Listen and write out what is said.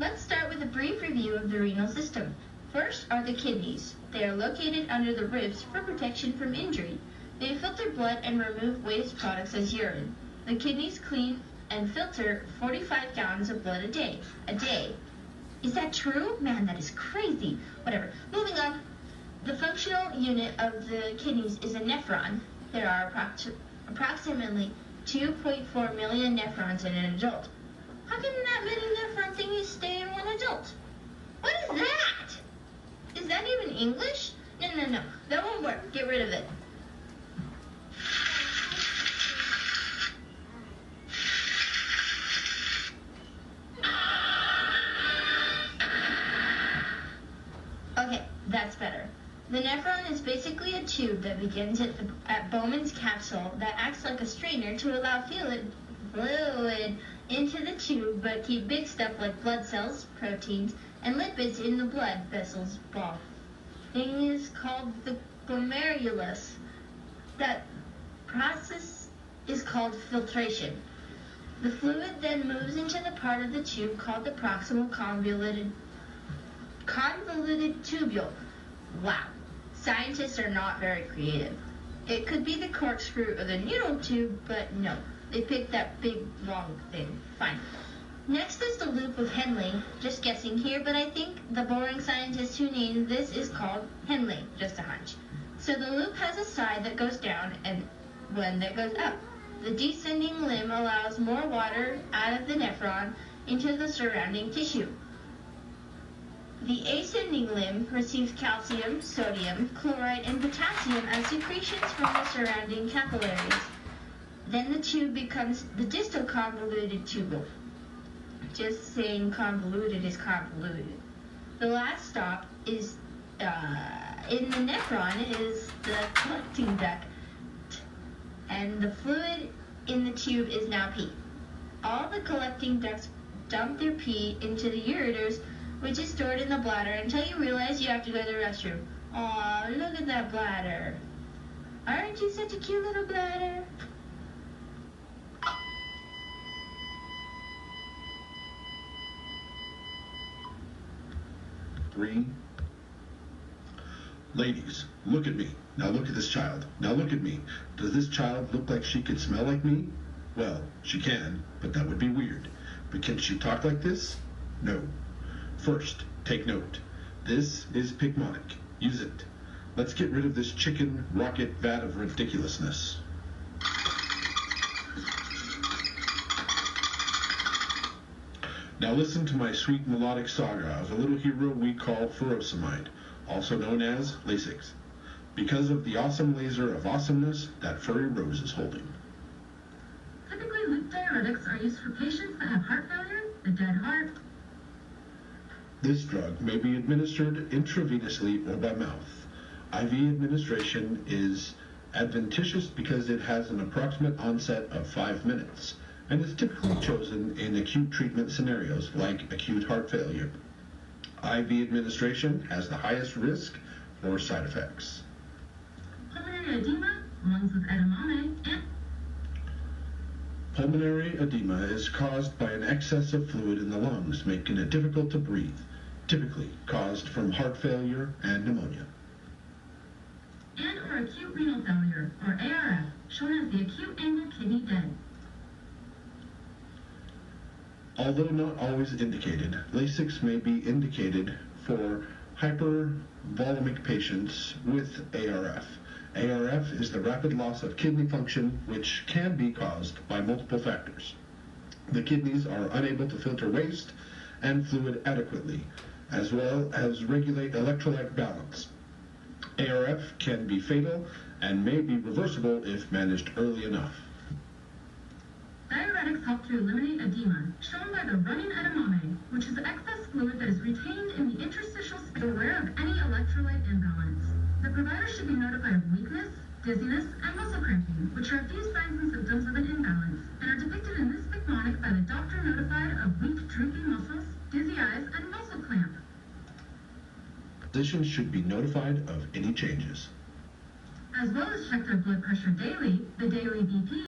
Let's start with a brief review of the renal system. First are the kidneys. They are located under the ribs for protection from injury. They filter blood and remove waste products as urine. The kidneys clean and filter 45 gallons of blood a day. Is that true? Man, that is crazy. Whatever. Moving on. The functional unit of the kidneys is a nephron. There are approximately 2.4 million nephrons in an adult. How can that many nephron thingies stay in one adult? What is that? Is that even English? No. That won't work. Get rid of it. Okay, that's better. The nephron is basically a tube that begins at Bowman's capsule that acts like a strainer to allow fluid into the tube but keep big stuff like blood cells, proteins, and lipids in the blood vessels. Ball thing is called the glomerulus. That process is called filtration. The fluid then moves into the part of the tube called the proximal convoluted tubule. Wow, scientists are not very creative. It could be the corkscrew or the needle tube, but no. They picked that big, long thing. Fine. Next is the loop of Henle. Just guessing here, but I think the boring scientist who named this is called Henle. Just a hunch. So the loop has a side that goes down and one that goes up. The descending limb allows more water out of the nephron into the surrounding tissue. The ascending limb receives calcium, sodium, chloride, and potassium as secretions from the surrounding capillaries. Then the tube becomes the distal convoluted tubule. Just saying convoluted is convoluted. The last stop is in the nephron is the collecting duct, and the fluid in the tube is now pee. All the collecting ducts dump their pee into the ureters, which is stored in the bladder until you realize you have to go to the restroom. Aw, look at that bladder. Aren't you such a cute little bladder? Three. Ladies, look at me. Now look at this child. Now look at me. Does this child look like she could smell like me? Well, she can, but that would be weird. But can she talk like this? No. First, take note. This is Picmonic. Use it. Let's get rid of this chicken rocket vat of ridiculousness. Now listen to my sweet melodic saga of a little hero we call Furosemide, also known as Lasix, because of the awesome laser of awesomeness that furry Rose is holding. Typically, loop diuretics are used for patients that have heart failure, a dead heart. This drug may be administered intravenously or by mouth. IV administration is adventitious because it has an approximate onset of 5 minutes and is typically chosen in acute treatment scenarios like acute heart failure. IV administration has the highest risk for side effects. Pulmonary edema, lungs with edamame, and pulmonary edema is caused by an excess of fluid in the lungs, making it difficult to breathe, typically caused from heart failure and pneumonia. or acute renal failure, or ARF, shown as the acute angle kidney dead. Although not always indicated, Lasix may be indicated for hypervolemic patients with ARF. ARF is the rapid loss of kidney function, which can be caused by multiple factors. The kidneys are unable to filter waste and fluid adequately, as well as regulate electrolyte balance. ARF can be fatal and may be reversible if managed early enough. Diuretics help to eliminate edema, shown by the running edamame, which is excess fluid that is retained in the interstitial space. Aware of any electrolyte imbalance. The provider should be notified of weakness, dizziness, and muscle cramping, which are a few signs and symptoms of an imbalance, and are depicted in this mnemonic by the doctor notified of weak, drooping muscles, dizzy eyes, and muscle clamp. Physicians should be notified of any changes. As well as check their blood pressure daily, the daily BP